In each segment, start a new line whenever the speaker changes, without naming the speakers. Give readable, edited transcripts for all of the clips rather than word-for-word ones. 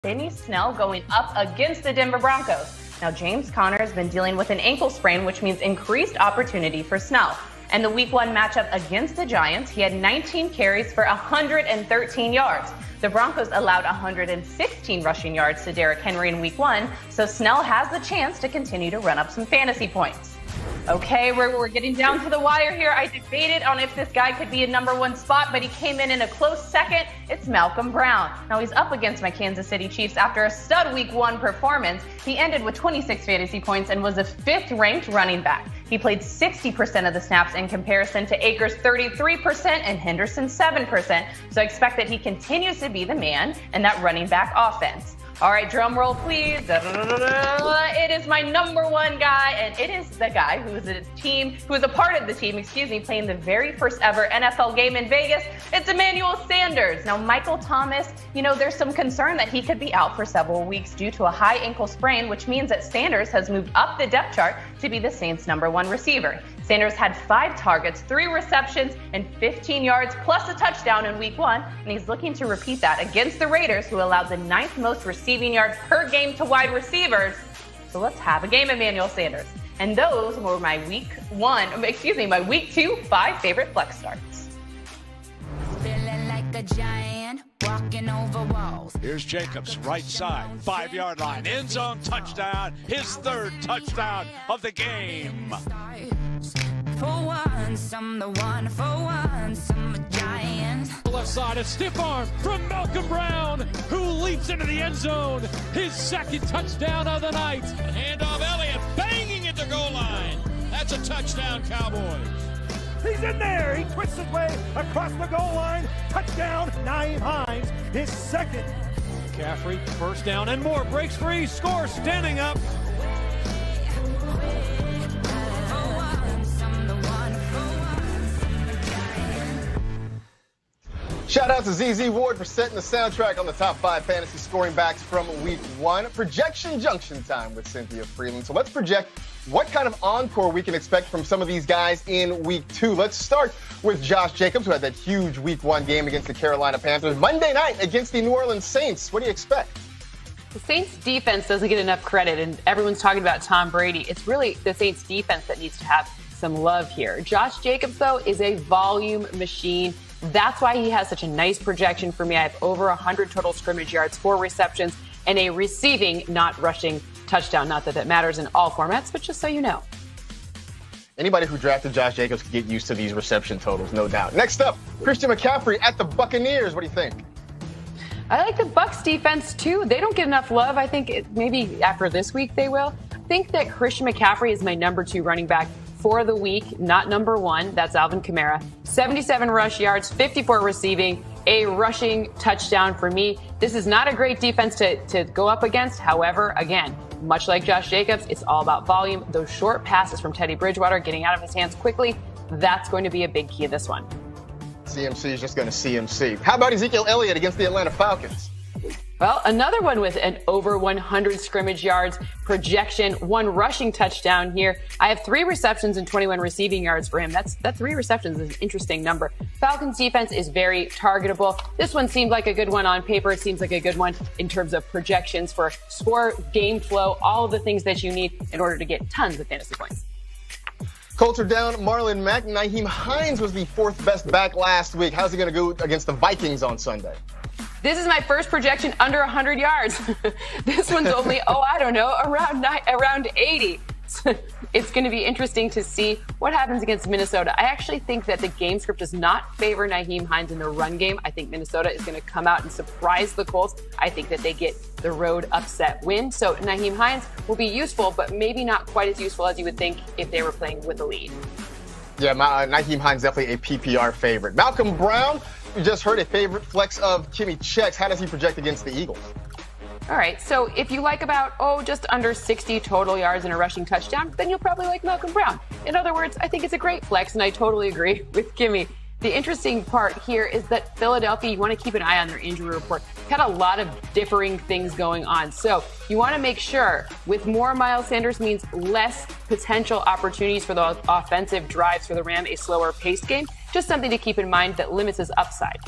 Benny Snell going up against the Denver Broncos. Now, James Conner has been dealing with an ankle sprain, which means increased opportunity for Snell. And the Week 1 matchup against the Giants, he had 19 carries for 113 yards. The Broncos allowed 116 rushing yards to Derrick Henry in Week 1, so Snell has the chance to continue to run up some fantasy points. Okay, we're getting down to the wire here. I debated on if this guy could be a #1 spot, but he came in a close second. It's Malcolm Brown. Now, he's up against my Kansas City Chiefs after a stud Week 1 performance. He ended with 26 fantasy points and was a 5th-ranked running back. He played 60% of the snaps in comparison to Akers' 33% and Henderson's 7%. So I expect that he continues to be the man in that running back offense. All right, drum roll, please. It is my #1 guy, and it is the guy who is a part of the team, playing the very first ever NFL game in Vegas. It's Emmanuel Sanders. Now, Michael Thomas, there's some concern that he could be out for several weeks due to a high ankle sprain, which means that Sanders has moved up the depth chart to be the Saints' #1 receiver. Sanders had 5 targets, 3 receptions, and 15 yards, plus a touchdown in Week 1, and he's looking to repeat that against the Raiders, who allowed the 9th most receiving yards per game to wide receivers. So let's have a game, Emmanuel Sanders. And those were my Week 2 5 favorite flex starts.
Feeling like a giant, walking over walls.
Here's Jacobs, right side, 5-yard line, end zone touchdown, his 3rd touchdown of the game.
For once, I'm the one. For once, I'm a giant.
Left side, a stiff arm from Malcolm Brown, who leaps into the end zone. His 2nd touchdown of the night.
Handoff, Elliott banging at the goal line. That's a touchdown, Cowboys.
He's in there. He twists his way across the goal line. Touchdown, Nyheim Hines, his 2nd.
McCaffrey, 1st down and more. Breaks free, scores, standing up.
Shout out to ZZ Ward for setting the soundtrack on the top 5 fantasy scoring backs from Week 1. Projection junction time with Cynthia Freeland. So let's project what kind of encore we can expect from some of these guys in Week 2. Let's start with Josh Jacobs, who had that huge Week 1 game against the Carolina Panthers. Monday night against the New Orleans Saints. What do you expect?
The Saints defense doesn't get enough credit, and everyone's talking about Tom Brady. It's really the Saints defense that needs to have some love here. Josh Jacobs, though, is a volume machine. That's why he has such a nice projection for me. I have over 100 total scrimmage yards, 4 receptions, and a receiving, not rushing touchdown. Not that that matters in all formats, but just so you know.
Anybody who drafted Josh Jacobs can get used to these reception totals, no doubt. Next up, Christian McCaffrey at the Buccaneers. What do you think?
I like the Bucs defense, too. They don't get enough love. I think maybe after this week they will. I think that Christian McCaffrey is my #2 running back for the week, not #1. That's Alvin Kamara. 77 rush yards, 54 receiving, a rushing touchdown for me. This is not a great defense to go up against. However, again, much like Josh Jacobs, it's all about volume. Those short passes from Teddy Bridgewater getting out of his hands quickly, that's going to be a big key of this one.
CMC is just going to CMC. How about Ezekiel Elliott against the Atlanta Falcons?
Well, another one with an over 100 scrimmage yards projection, 1 rushing touchdown here. I have 3 receptions and 21 receiving yards for him. That 3 receptions is an interesting number. Falcons defense is very targetable. This one seemed like a good one on paper. It seems like a good one in terms of projections for score, game flow, all of the things that you need in order to get tons of fantasy points.
Colts are down Marlon Mack. Nyheim Hines was the 4th best back last week. How's he going to go against the Vikings on Sunday?
This is my first projection under 100 yards. This one's only, around 80. It's going to be interesting to see what happens against Minnesota. I actually think that the game script does not favor Nyheim Hines in the run game. I think Minnesota is going to come out and surprise the Colts. I think that they get the road upset win. So Nyheim Hines will be useful, but maybe not quite as useful as you would think if they were playing with a lead.
Yeah, Nyheim Hines definitely a PPR favorite. Malcolm Brown, we just heard a favorite flex of Kimmy Checks. How does he project against the Eagles?
All right, so if you like about, just under 60 total yards and a rushing touchdown, then you'll probably like Malcolm Brown. In other words, I think it's a great flex, and I totally agree with Kimmy. The interesting part here is that Philadelphia, you want to keep an eye on their injury report. Had a lot of differing things going on. So you want to make sure with more Miles Sanders means less potential opportunities for the offensive drives for the Ram, a slower paced game. Just something to keep in mind that limits his upside.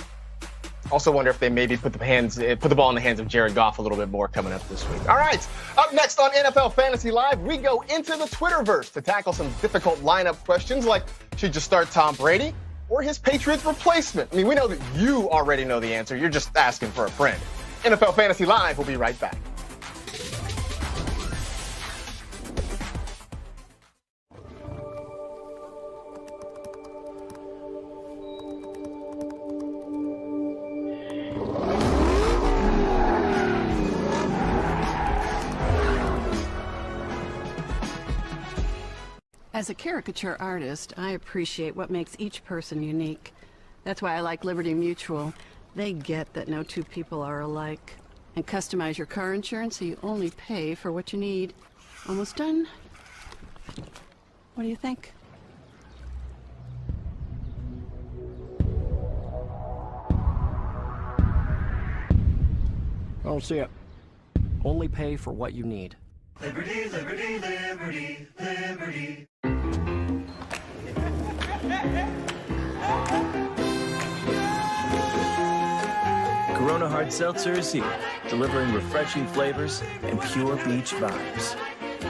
Also wonder if they maybe put the ball in the hands of Jared Goff a little bit more coming up this week. All right, up next on NFL Fantasy Live, we go into the Twitterverse to tackle some difficult lineup questions like, should you start Tom Brady or his Patriots replacement? I mean, we know that you already know the answer. You're just asking for a friend. NFL Fantasy Live will be right back.
As a caricature artist, I appreciate what makes each person unique. That's why I like Liberty Mutual. They get that no two people are alike. And customize your car insurance so you only pay for what you need. Almost done? What do you think?
I don't see it. Only pay for what you need.
Liberty, liberty, liberty, liberty.
Corona Hard Seltzer is here, delivering refreshing flavors and pure beach vibes.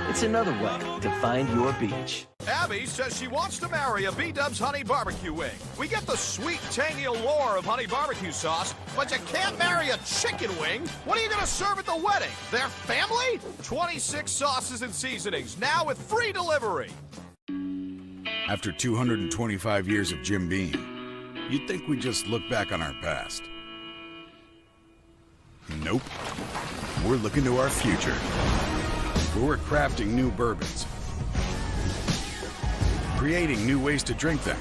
It's another way to find your beach.
Abby says she wants to marry a B-Dubs honey barbecue wing. We get the sweet, tangy allure of honey barbecue sauce, but you can't marry a chicken wing. What are you going to serve at the wedding? Their family? 26 sauces and seasonings, now with free delivery.
After 225 years of Jim Beam, you'd think we'd just look back on our past. Nope. We're looking to our future. We're crafting new bourbons, creating new ways to drink them,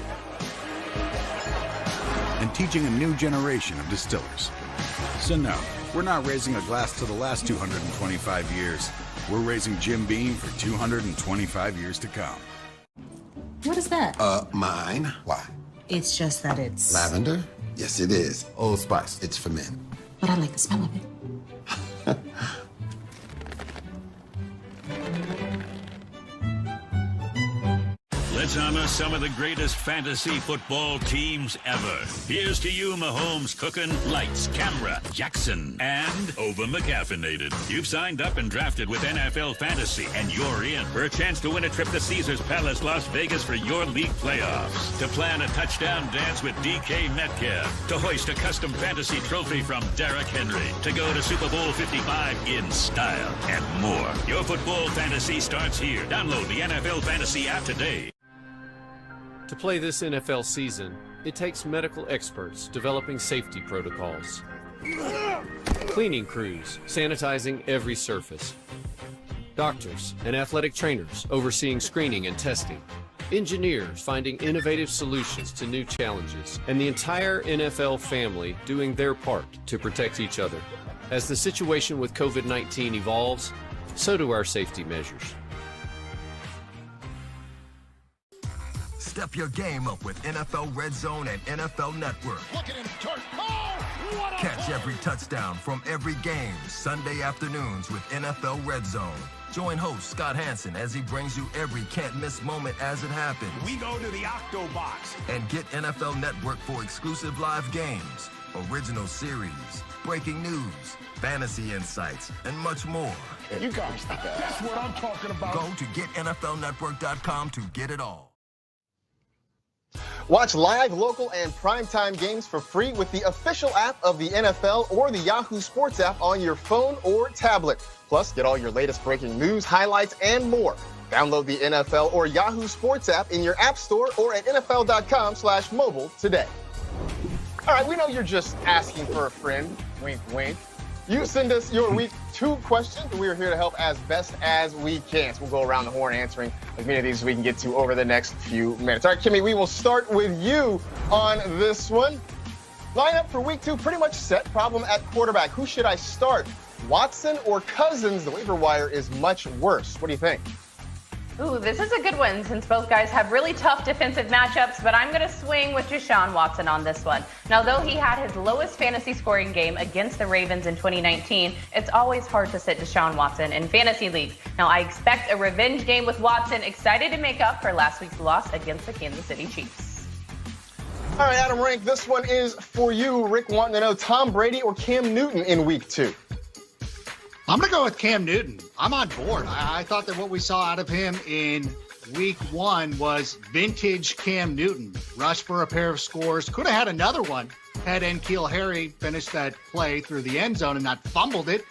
and teaching a new generation of distillers. So no, we're not raising a glass to the last 225 years. We're raising Jim Beam for 225 years to come.
What is that?
Mine. Why?
It's just that it's...
Lavender? Yes, it is. Old Spice. It's for men.
But I like the smell of it.
Let's honor some of the greatest fantasy football teams ever. Here's to you, Mahomes, cooking, lights, camera, Jackson, and over-McCaffeinated. You've signed up and drafted with NFL Fantasy, and you're in for a chance to win a trip to Caesars Palace, Las Vegas for your league playoffs. To plan a touchdown dance with DK Metcalf. To hoist a custom fantasy trophy from Derrick Henry. To go to Super Bowl 55 in style, and more. Your football fantasy starts here. Download the NFL Fantasy app today.
To play this NFL season, it takes medical experts developing safety protocols, cleaning crews sanitizing every surface, doctors and athletic trainers overseeing screening and testing, engineers finding innovative solutions to new challenges, and the entire NFL family doing their part to protect each other. As the situation with COVID-19 evolves, so do our safety measures.
Step your game up with NFL Red Zone and NFL Network. Catch every touchdown from every game Sunday afternoons with NFL Red Zone. Join host Scott Hansen as he brings you every can't-miss moment as it happens.
We go to the Octo Box.
And get NFL Network for exclusive live games, original series, breaking news, fantasy insights, and much more.
You guys, that's what I'm talking about.
Go to GetNFLNetwork.com to get it all.
Watch live, local, and primetime games for free with the official app of the NFL or the Yahoo Sports app on your phone or tablet. Plus, get all your latest breaking news, highlights, and more. Download the NFL or Yahoo Sports app in your app store or at NFL.com/mobile today. All right, we know you're just asking for a friend. Wink, wink. You send us your week 2 questions, and we are here to help as best as we can. So we'll go around the horn answering as many of these as we can get to over the next few minutes. All right, Kimmy, we will start with you on this one. Lineup for week 2 pretty much set. Problem at quarterback. Who should I start? Watson or Cousins? The waiver wire is much worse. What do you think?
Ooh, this is a good one since both guys have really tough defensive matchups, but I'm going to swing with Deshaun Watson on this one. Now, though he had his lowest fantasy scoring game against the Ravens in 2019, it's always hard to sit Deshaun Watson in fantasy leagues. Now, I expect a revenge game with Watson, excited to make up for last week's loss against the Kansas City Chiefs.
All right, Adam Rank, this one is for you. Rick wanting to know Tom Brady or Cam Newton in week 2?
I'm going to go with Cam Newton. I'm on board. I thought that what we saw out of him in week 1 was vintage Cam Newton. Rushed for a pair of scores. Could have had another one had N'Keal Harry finished that play through the end zone and not fumbled it.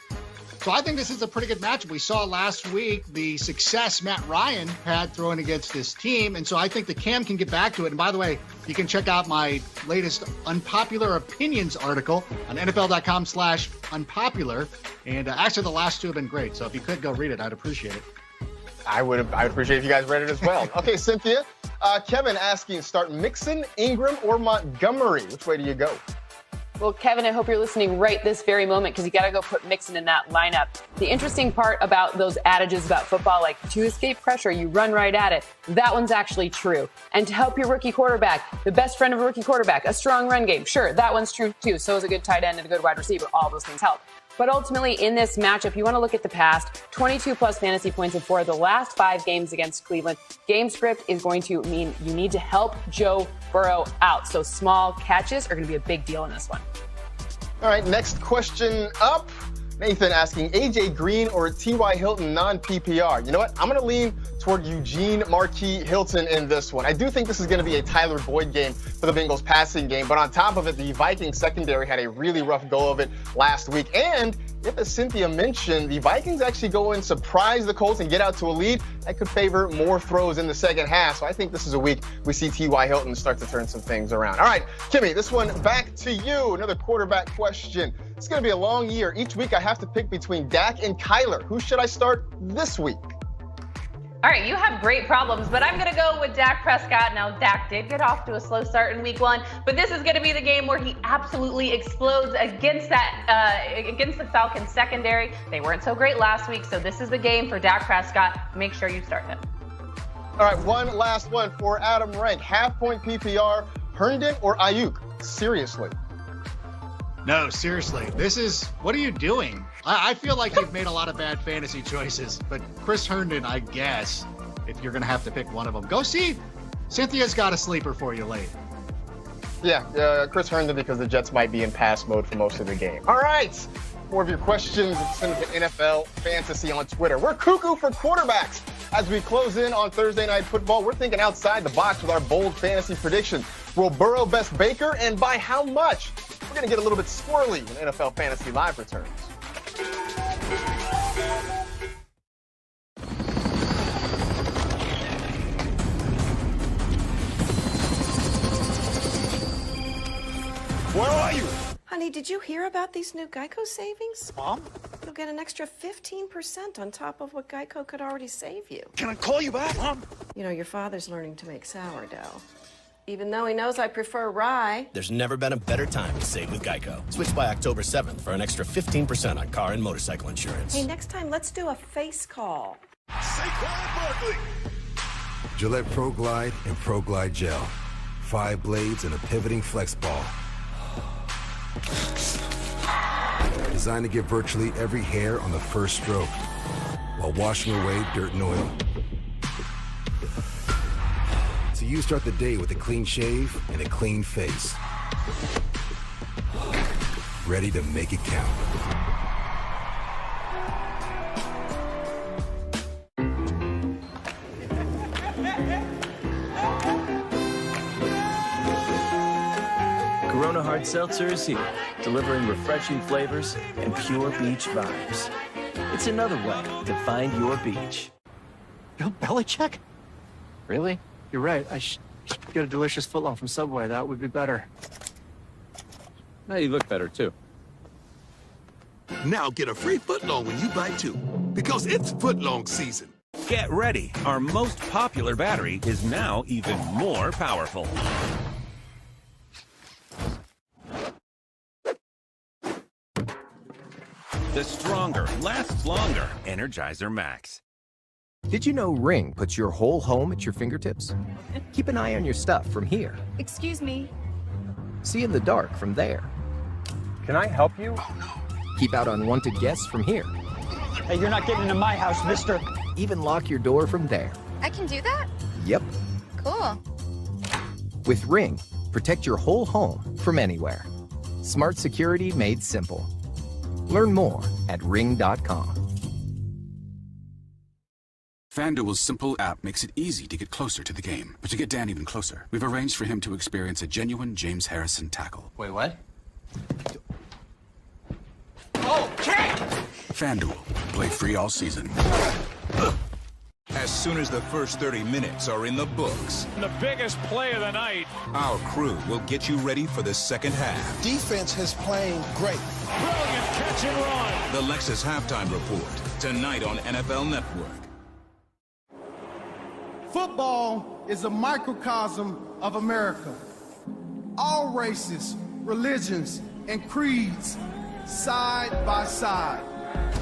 So I think this is a pretty good matchup. We saw last week the success Matt Ryan had throwing against this team. And so I think that Cam can get back to it. And by the way, you can check out my latest unpopular opinions article on NFL.com/unpopular. And actually the last 2 have been great. So if you could go read it, I'd appreciate it.
I would appreciate if you guys read it as well. Okay, Cynthia. Kevin asking, start Mixon, Ingram, or Montgomery. Which way do you go?
Well, Kevin, I hope you're listening right this very moment because you got to go put Mixon in that lineup. The interesting part about those adages about football, like to escape pressure, you run right at it. That one's actually true. And to help your rookie quarterback, the best friend of a rookie quarterback, a strong run game. Sure, that one's true too. So is a good tight end and a good wide receiver. All those things help. But ultimately, in this matchup, you want to look at the past. 22-plus fantasy points in 4 of the last 5 games against Cleveland. Game script is going to mean you need to help Joe Burrow out. So small catches are going to be a big deal in this one.
All right, next question up. Nathan asking, A.J. Green or T.Y. Hilton non-PPR? You know what? I'm going to lean toward Eugene Marquis Hilton in this one. I do think this is going to be a Tyler Boyd game for the Bengals passing game. But on top of it, the Vikings secondary had a really rough go of it last week. And if, as Cynthia mentioned, the Vikings actually go and surprise the Colts and get out to a lead, that could favor more throws in the second half. So I think this is a week we see T.Y. Hilton start to turn some things around. All right, Kimmy, this one back to you. Another quarterback question. It's going to be a long year. Each week I have to pick between Dak and Kyler. Who should I start this week?
All right, you have great problems, but I'm going to go with Dak Prescott. Now, Dak did get off to a slow start in week 1, but this is going to be the game where he absolutely explodes against the Falcons secondary. They weren't so great last week, so this is the game for Dak Prescott. Make sure you start him.
All right, one last one for Adam Rank. Half-point PPR, Herndon or Ayuk? Seriously.
No, seriously. What are you doing? I feel like you've made a lot of bad fantasy choices, but Chris Herndon, I guess, if you're going to have to pick one of them. Go see. Cynthia's got a sleeper for you late.
Yeah, Chris Herndon because the Jets might be in pass mode for most of the game. All right. More of your questions, send it to NFL Fantasy on Twitter. We're cuckoo for quarterbacks. As we close in on Thursday Night Football, we're thinking outside the box with our bold fantasy predictions. Will Burrow best Baker, and by how much? We're going to get a little bit squirrely when NFL Fantasy Live returns.
Where are you?
Honey, did you hear about these new Geico savings?
Mom?
You'll get an extra 15% on top of what Geico could already save you.
Can I call you back, Mom?
You know, your father's learning to make sourdough. Even though he knows I prefer rye.
There's never been a better time to save with Geico. Switch by October 7th for an extra 15% on car and motorcycle insurance.
Hey, next time, let's do a face call.
Gillette Pro Glide and Pro Glide Gel. 5 blades and a pivoting flex ball. Designed to get virtually every hair on the first stroke while washing away dirt and oil. So you start the day with a clean shave and a clean face. Ready to make it count.
Corona Hard Seltzer is here, delivering refreshing flavors and pure beach vibes. It's another way to find your beach.
Bill Belichick? Really? You're right. I should get a delicious footlong from Subway. That would be better.
Now you look better, too.
Now get a free footlong when you buy 2, because it's footlong season.
Get ready. Our most popular battery is now even more powerful. The stronger, lasts longer Energizer Max.
Did you know Ring puts your whole home at your fingertips? Keep an eye on your stuff from here.
Excuse me.
See in the dark from there.
Can I help you?
Keep out unwanted guests from here.
Hey, you're not getting into my house, mister.
Even lock your door from there.
I can do that?
Yep.
Cool.
With Ring, Protect your whole home from anywhere. Smart security made simple. Learn more at ring.com.
FanDuel's simple app makes it easy to get closer to the game. But to get Dan even closer, we've arranged for him to experience a genuine James Harrison tackle.
Wait, what?
Oh, Jake! FanDuel. Play free all season.
As soon as the first 30 minutes are in the books,
The biggest play of the night.
our crew will get you ready for the second half.
Defense has played great.
Brilliant catch and run.
The Lexus Halftime Report, tonight on NFL Network.
Football is a microcosm of America. All races, religions, and creeds side by side.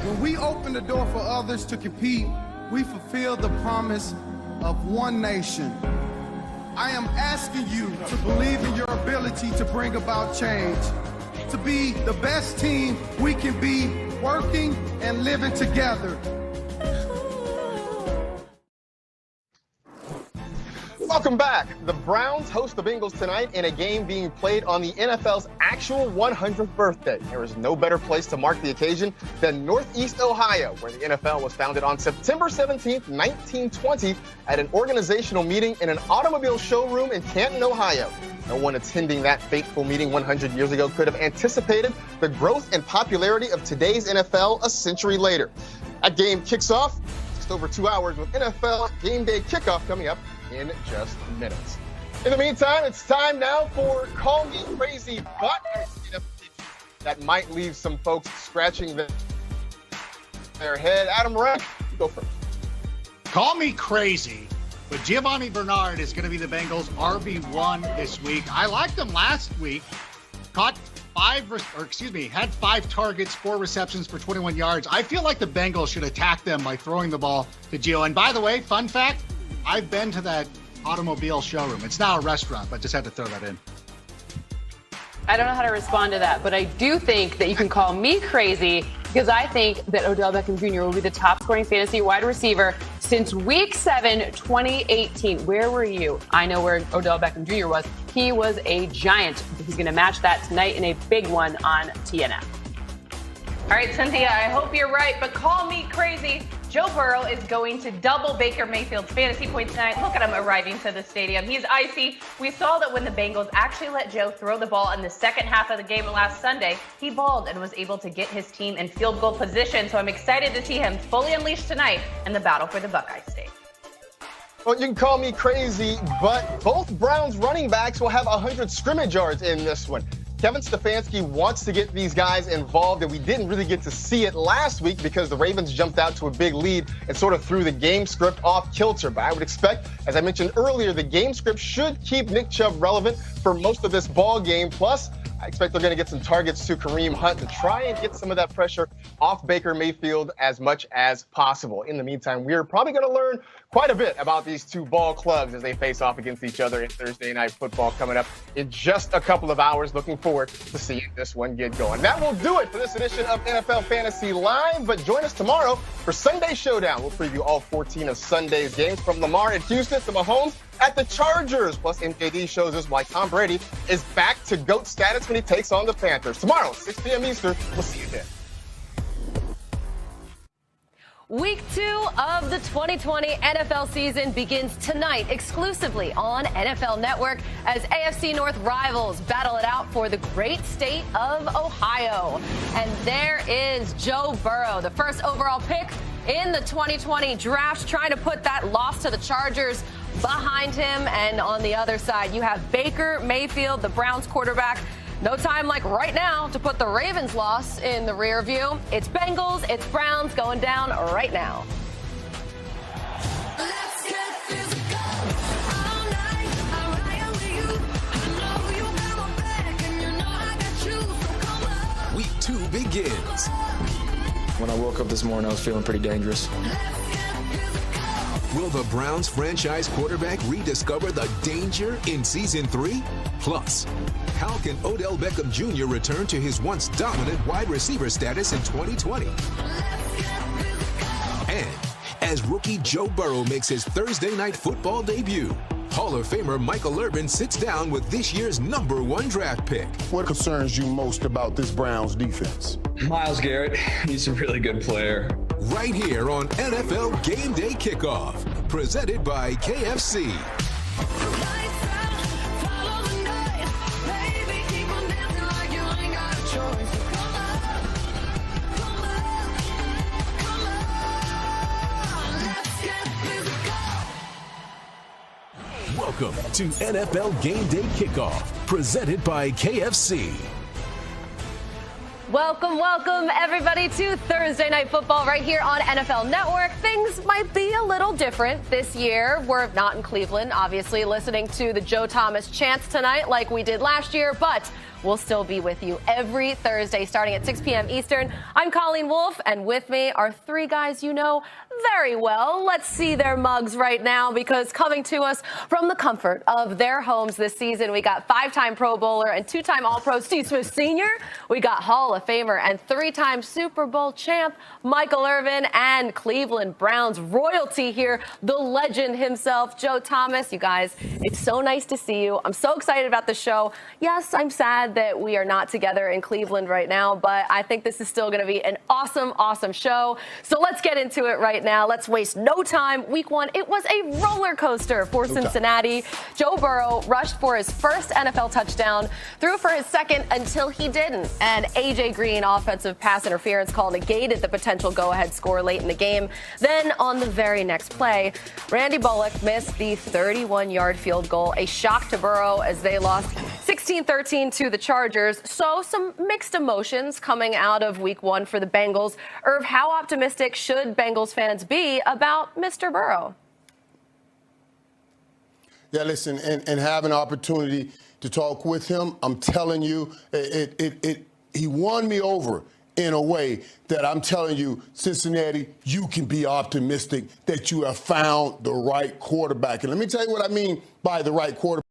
When we open the door for others to compete, we fulfill the promise of one nation. I am asking you to believe in your ability to bring about change, to be the best team we can be, working and living together.
Welcome back. The Browns host the Bengals tonight in a game being played on the NFL's actual 100th birthday. There is no better place to mark the occasion than Northeast Ohio, where the NFL was founded on September 17th, 1920, at an organizational meeting in an automobile showroom in Canton, Ohio. No one attending that fateful meeting 100 years ago could have anticipated the growth and popularity of today's NFL a century later. That game kicks off just over 2 hours with NFL Gameday Kickoff coming up in just minutes. In the meantime, it's time now for Call Me Crazy, but that might leave some folks scratching their head. Adam Moran, you go first.
Call me crazy, but Giovanni Bernard is going to be the Bengals RB1 this week. I liked him last week. Had 5 targets, 4 receptions for 21 yards. I feel like the Bengals should attack them by throwing the ball to Gio. And by the way, fun fact, I've been to that automobile showroom. It's now a restaurant, but just had to throw that in.
I don't know how to respond to that, but I do think that you can call me crazy because I think that Odell Beckham Jr. will be the top scoring fantasy wide receiver since week 7, 2018. Where were you? I know where Odell Beckham Jr. was. He was a giant. He's going to match that tonight in a big one on TNF.
All right, Cynthia, I hope you're right, but call me crazy. Joe Burrow is going to double Baker Mayfield's fantasy points tonight. Look at him arriving to the stadium. He's icy. We saw that when the Bengals actually let Joe throw the ball in the second half of the game last Sunday, he balled and was able to get his team in field goal position. So I'm excited to see him fully unleashed tonight in the battle for the Buckeye State.
Well, you can call me crazy, but both Browns running backs will have 100 scrimmage yards in this one. Kevin Stefanski wants to get these guys involved, and we didn't really get to see it last week because the Ravens jumped out to a big lead and sort of threw the game script off kilter. But I would expect, as I mentioned earlier, the game script should keep Nick Chubb relevant for most of this ball game. Plus, I expect they're going to get some targets to Kareem Hunt to try and get some of that pressure off Baker Mayfield as much as possible. In the meantime, we're probably going to learn quite a bit about these two ball clubs as they face off against each other in Thursday Night Football coming up in just a couple of hours. Looking forward to seeing this one get going. That will do it for this edition of NFL Fantasy Live, but join us tomorrow for Sunday Showdown. We'll preview all 14 of Sunday's games, from Lamar at Houston to Mahomes at the Chargers. Plus, MJD shows us why Tom Brady is back to GOAT status when he takes on the Panthers. Tomorrow, 6 p.m. Eastern. We'll see you then.
Week 2 of the 2020 NFL season begins tonight exclusively on NFL Network as AFC North rivals battle it out for the great state of Ohio. And there is Joe Burrow, the first overall pick in the 2020 draft, trying to put that loss to the Chargers behind him. And on the other side, you have Baker Mayfield, the Browns quarterback. No time like right now to put the Ravens' loss in the rear view. It's Bengals, it's Browns going down right now.
Week 2 begins.
When I woke up this morning, I was feeling pretty dangerous.
Will the Browns franchise quarterback rediscover the danger in Season 3? Plus, how can Odell Beckham Jr. return to his once dominant wide receiver status in 2020? And as rookie Joe Burrow makes his Thursday Night Football debut, Hall of Famer Michael Irvin sits down with this year's #1 draft pick.
What concerns you most about this Browns defense?
Myles Garrett, he's a really good player.
Right here on NFL Gameday Kickoff, presented by KFC. Welcome to NFL Gameday Kickoff, presented by KFC.
Welcome, everybody, to Thursday Night Football right here on NFL Network. Things might be a little different this year. We're not in Cleveland, obviously, listening to the Joe Thomas chants tonight like we did last year, but we'll still be with you every Thursday starting at 6 p.m. Eastern. I'm Colleen Wolfe, and with me are three guys you know very well. Let's see their mugs right now, because coming to us from the comfort of their homes this season, we got 5-time Pro Bowler and 2-time All-Pro Steve Smith Sr. We got Hall of Famer and 3-time Super Bowl champ Michael Irvin, and Cleveland Browns royalty here, the legend himself, Joe Thomas. You guys, it's so nice to see you. I'm so excited about the show. Yes, I'm sad that we are not together in Cleveland right now, but I think this is still going to be an awesome show. So let's get into it right now. Let's waste no time. Week 1, it was a roller coaster for Cincinnati. Joe Burrow rushed for his first NFL touchdown, threw for his second until he didn't. And A.J. Green offensive pass interference call negated the potential go-ahead score late in the game. Then on the very next play, Randy Bullock missed the 31-yard field goal, a shock to Burrow as they lost 16-13 to the Chargers. So some mixed emotions coming out of Week 1 for the Bengals. Irv, how optimistic should Bengals fans be about Mr. Burrow?
Yeah, listen, and have an opportunity to talk with him, I'm telling you, he won me over in a way that I'm telling you, Cincinnati, you can be optimistic that you have found the right quarterback. And let me tell you what I mean by the right quarterback.